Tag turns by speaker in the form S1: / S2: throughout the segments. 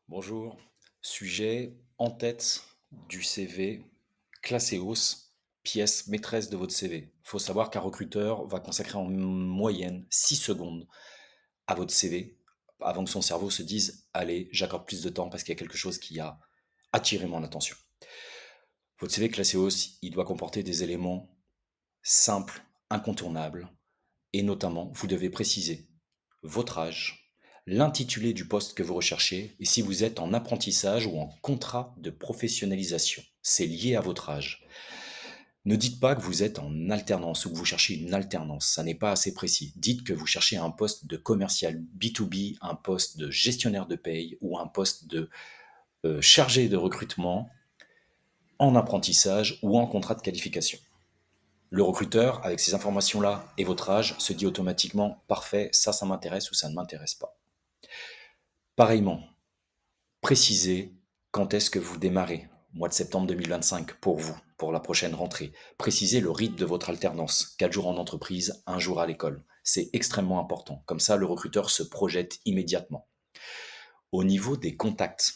S1: Bonjour. Sujet en tête du CV, classé hausse, pièce maîtresse de votre CV. Faut savoir qu'un recruteur va consacrer en moyenne 6 secondes à votre CV avant que son cerveau se dise: «Allez, j'accorde plus de temps parce qu'il y a quelque chose qui a attiré mon attention». Votre CV classé hausse, il doit comporter des éléments simples, incontournables et notamment, vous devez préciser votre âge, l'intitulé du poste que vous recherchez et si vous êtes en apprentissage ou en contrat de professionnalisation. C'est lié à votre âge. Ne dites pas que vous êtes en alternance ou que vous cherchez une alternance, ça n'est pas assez précis. Dites que vous cherchez un poste de commercial B2B, un poste de gestionnaire de paye ou un poste de chargé de recrutement en apprentissage ou en contrat de qualification. Le recruteur, avec ces informations-là et votre âge, se dit automatiquement: parfait, ça m'intéresse ou ça ne m'intéresse pas. Pareillement, précisez quand est-ce que vous démarrez. Mois de septembre 2025 pour vous, pour la prochaine rentrée. Précisez le rythme de votre alternance. 4 jours en entreprise, 1 jour à l'école. C'est extrêmement important. Comme ça, le recruteur se projette immédiatement. Au niveau des contacts,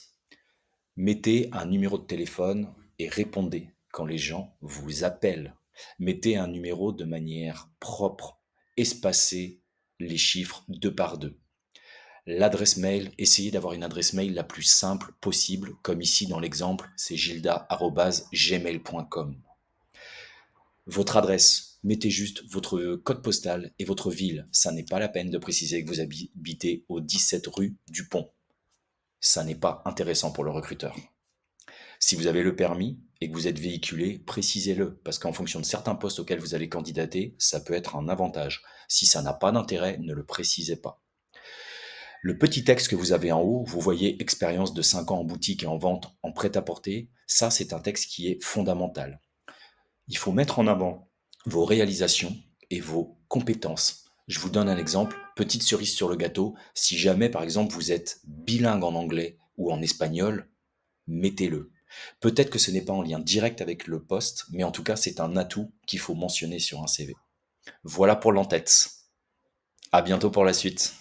S1: mettez un numéro de téléphone et répondez quand les gens vous appellent. Mettez un numéro de manière propre, espacez les chiffres 2 par 2. L'adresse mail, essayez d'avoir une adresse mail la plus simple possible, comme ici dans l'exemple, c'est gilda@gmail.com. Votre adresse, mettez juste votre code postal et votre ville. Ça n'est pas la peine de préciser que vous habitez au 17 rue du Pont. Ça n'est pas intéressant pour le recruteur. Si vous avez le permis et que vous êtes véhiculé, précisez-le, parce qu'en fonction de certains postes auxquels vous allez candidater, ça peut être un avantage. Si ça n'a pas d'intérêt, ne le précisez pas. Le petit texte que vous avez en haut, vous voyez expérience de 5 ans en boutique et en vente en prêt-à-porter, ça c'est un texte qui est fondamental. Il faut mettre en avant vos réalisations et vos compétences. Je vous donne un exemple, petite cerise sur le gâteau, si jamais par exemple vous êtes bilingue en anglais ou en espagnol, mettez-le. Peut-être que ce n'est pas en lien direct avec le poste, mais en tout cas c'est un atout qu'il faut mentionner sur un CV. Voilà pour l'entête. À bientôt pour la suite.